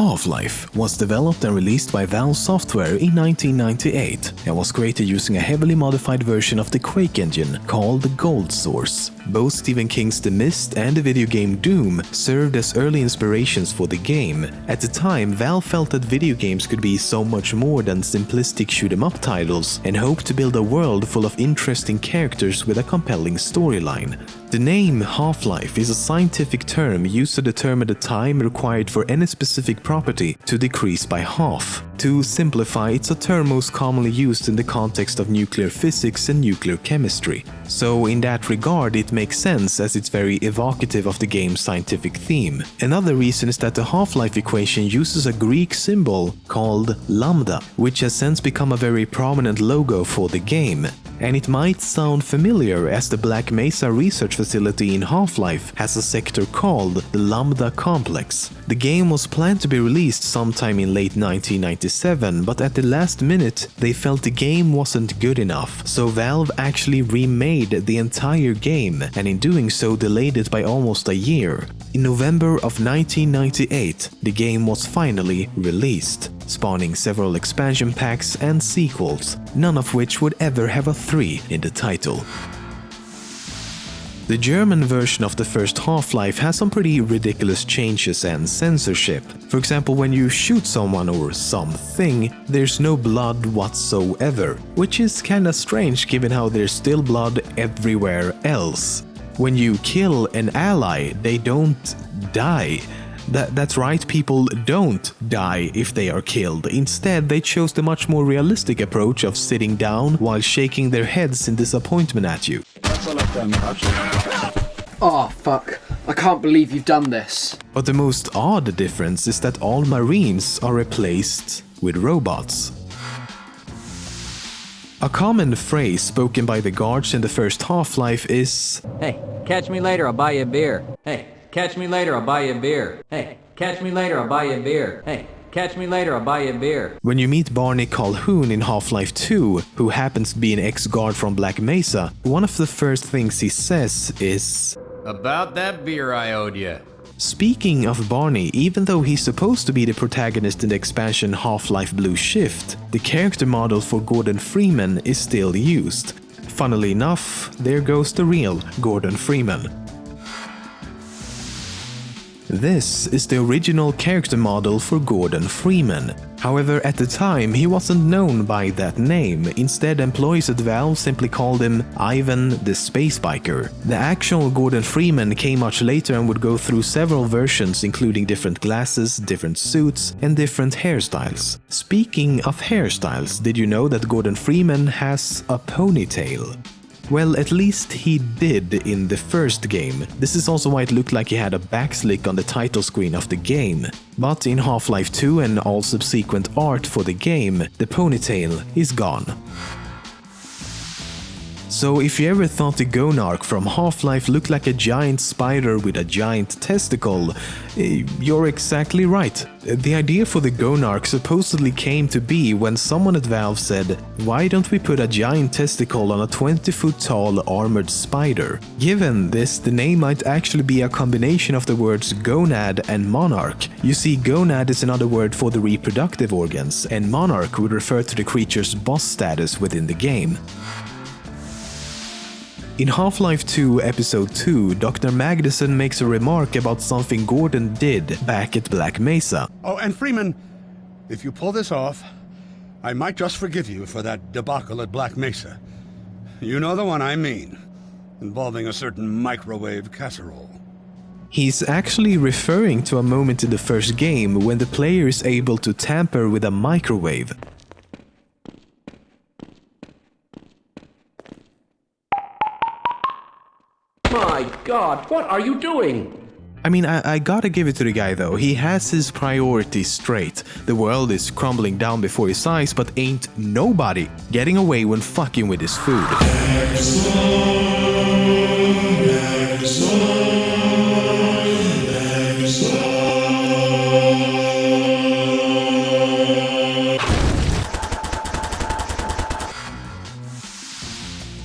Half-Life was developed and released by Valve Software in 1998 and was created using a heavily modified version of the Quake engine called the Gold Source. Both Stephen King's The Mist and the video game Doom served as early inspirations for the game. At the time, Valve felt that video games could be so much more than simplistic shoot-em-up titles and hoped to build a world full of interesting characters with a compelling storyline. The name Half-Life is a scientific term used to determine the time required for any specific property to decrease by half. To simplify, it's a term most commonly used in the context of nuclear physics and nuclear chemistry. So in that regard, it makes sense as it's very evocative of the game's scientific theme. Another reason is that the Half-Life equation uses a Greek symbol called lambda, which has since become a very prominent logo for the game. And it might sound familiar as the Black Mesa research facility in Half-Life has a sector called the Lambda Complex. The game was planned to be released sometime in late 1997, but at the last minute they felt the game wasn't good enough, so Valve actually remade the entire game, and in doing so delayed it by almost a year. In November of 1998, the game was finally released, spawning several expansion packs and sequels, none of which would ever have a 3 in the title. The German version of the first Half-Life has some pretty ridiculous changes and censorship. For example, when you shoot someone or something, there's no blood whatsoever, which is kinda strange given how there's still blood everywhere else. When you kill an ally, they don't die. That's right, people don't die if they are killed. Instead, they chose the much more realistic approach of sitting down while shaking their heads in disappointment at you. Oh fuck, I can't believe you've done this. But the most odd difference is that all Marines are replaced with robots. A common phrase spoken by the guards in the first Half-Life is, "Hey, catch me later, I'll buy you a beer. Hey, catch me later, I'll buy you a beer. Hey, catch me later, I'll buy you a beer. Hey, catch me later, I'll buy you a beer." When you meet Barney Calhoun in Half-Life 2, who happens to be an ex-guard from Black Mesa, one of the first things he says is, "About that beer I owed you." Speaking of Barney, even though he's supposed to be the protagonist in the expansion Half-Life Blue Shift, the character model for Gordon Freeman is still used. Funnily enough, there goes the real Gordon Freeman. This is the original character model for Gordon Freeman. However, at the time, he wasn't known by that name. Instead, employees at Valve simply called him Ivan the Space Biker. The actual Gordon Freeman came much later and would go through several versions, including different glasses, different suits, and different hairstyles. Speaking of hairstyles, did you know that Gordon Freeman has a ponytail? Well, at least he did in the first game. This is also why it looked like he had a backslick on the title screen of the game. But in Half-Life 2 and all subsequent art for the game, the ponytail is gone. So if you ever thought the Gonarch from Half-Life looked like a giant spider with a giant testicle, you're exactly right. The idea for the Gonarch supposedly came to be when someone at Valve said, "Why don't we put a giant testicle on a 20-foot tall armored spider?" Given this, the name might actually be a combination of the words gonad and monarch. You see, gonad is another word for the reproductive organs, and monarch would refer to the creature's boss status within the game. In Half-Life 2 Episode 2, Dr. Magnuson makes a remark about something Gordon did back at Black Mesa. Oh, and Freeman, if you pull this off, I might just forgive you for that debacle at Black Mesa. You know the one I mean, involving a certain microwave casserole. He's actually referring to a moment in the first game when the player is able to tamper with a microwave. My God, what are you doing? I mean, I gotta give it to the guy though, he has his priorities straight. The world is crumbling down before his eyes, but ain't nobody getting away when fucking with his food.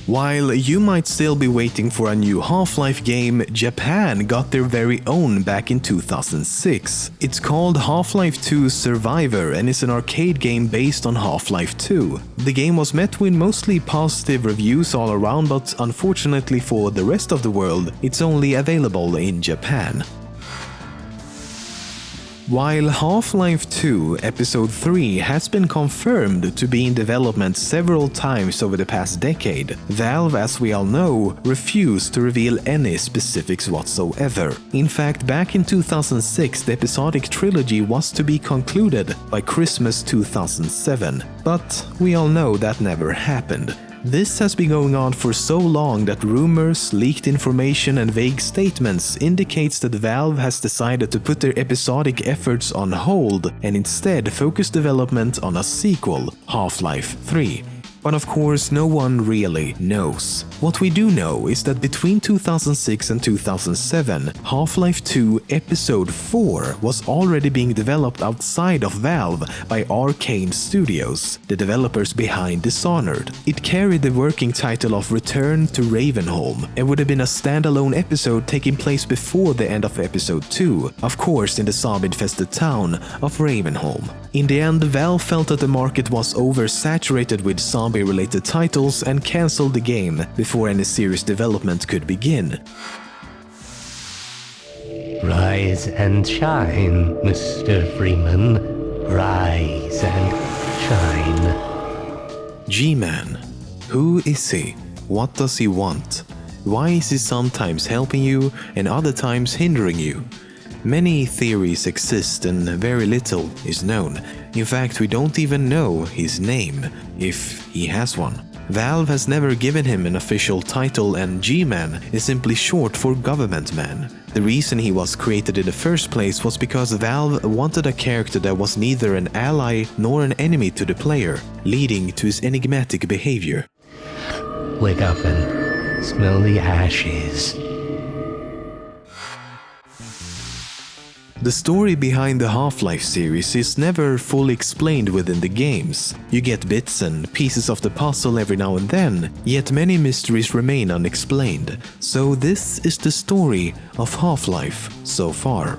While you might still be waiting for a new Half-Life game, Japan got their very own back in 2006. It's called Half-Life 2 Survivor and is an arcade game based on Half-Life 2. The game was met with mostly positive reviews all around, but unfortunately for the rest of the world, it's only available in Japan. While Half-Life 2 Episode 3 has been confirmed to be in development several times over the past decade, Valve, as we all know, refused to reveal any specifics whatsoever. In fact, back in 2006, the episodic trilogy was to be concluded by Christmas 2007, but we all know that never happened. This has been going on for so long that rumors, leaked information and vague statements indicates that Valve has decided to put their episodic efforts on hold and instead focus development on a sequel, Half-Life 3. But of course, no one really knows. What we do know is that between 2006 and 2007, Half-Life 2 Episode 4 was already being developed outside of Valve by Arcane Studios, the developers behind Dishonored. It carried the working title of Return to Ravenholm and would have been a standalone episode taking place before the end of Episode 2, of course in the zombie-infested town of Ravenholm. In the end, Valve felt that the market was oversaturated with zombie-related titles and cancelled the game before any serious development could begin. Rise and shine, Mr. Freeman. Rise and shine. G-Man. Who is he? What does he want? Why is he sometimes helping you and other times hindering you? Many theories exist and very little is known. In fact, we don't even know his name, if he has one. Valve has never given him an official title and G-Man is simply short for Government Man. The reason he was created in the first place was because Valve wanted a character that was neither an ally nor an enemy to the player, leading to his enigmatic behavior. Wake up and smell the ashes. The story behind the Half-Life series is never fully explained within the games. You get bits and pieces of the puzzle every now and then, yet many mysteries remain unexplained. So this is the story of Half-Life so far.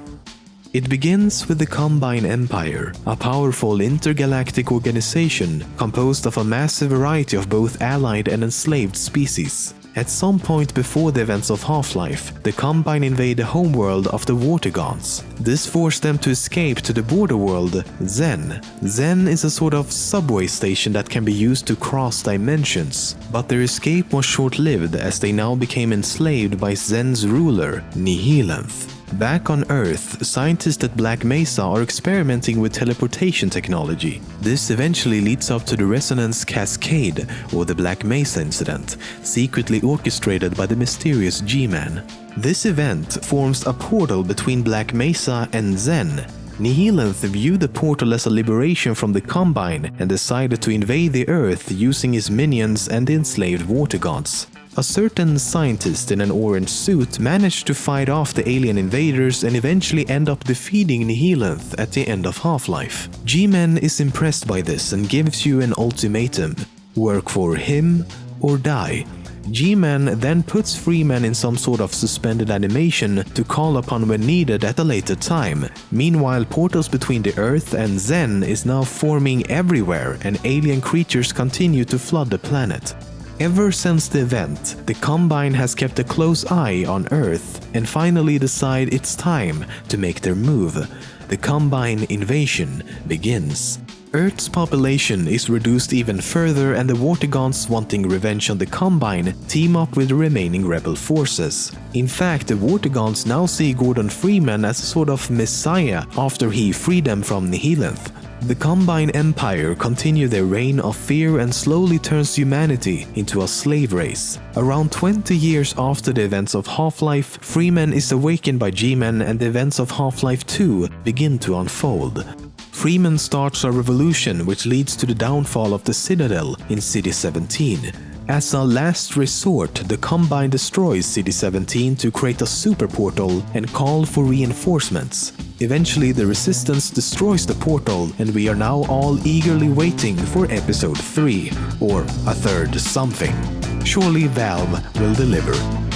It begins with the Combine Empire, a powerful intergalactic organization composed of a massive variety of both allied and enslaved species. At some point before the events of Half-Life, the Combine invade the homeworld of the Watergons. This forced them to escape to the border world, Zen. Zen is a sort of subway station that can be used to cross dimensions, but their escape was short-lived as they now became enslaved by Zen's ruler, Nihilanth. Back on Earth, scientists at Black Mesa are experimenting with teleportation technology. This eventually leads up to the Resonance Cascade, or the Black Mesa incident, secretly orchestrated by the mysterious G-Man. This event forms a portal between Black Mesa and Zen. Nihilanth viewed the portal as a liberation from the Combine and decided to invade the Earth using his minions and the enslaved Watergods. A certain scientist in an orange suit managed to fight off the alien invaders and eventually end up defeating Nihilanth at the end of Half-Life. G-Man is impressed by this and gives you an ultimatum: work for him or die. G-Man then puts Freeman in some sort of suspended animation to call upon when needed at a later time. Meanwhile, portals between the Earth and Zen is now forming everywhere and alien creatures continue to flood the planet. Ever since the event, the Combine has kept a close eye on Earth and finally decide it's time to make their move. The Combine invasion begins. Earth's population is reduced even further and the Watergons, wanting revenge on the Combine, team up with the remaining rebel forces. In fact, the Watergons now see Gordon Freeman as a sort of messiah after he freed them from Nihilanth. The Combine Empire continue their reign of fear and slowly turns humanity into a slave race. Around 20 years after the events of Half-Life, Freeman is awakened by G-Man and the events of Half-Life 2 begin to unfold. Freeman starts a revolution which leads to the downfall of the Citadel in City 17. As a last resort, the Combine destroys City 17 to create a super portal and call for reinforcements. Eventually, the Resistance destroys the portal and we are now all eagerly waiting for Episode 3, or a third something. Surely Valve will deliver.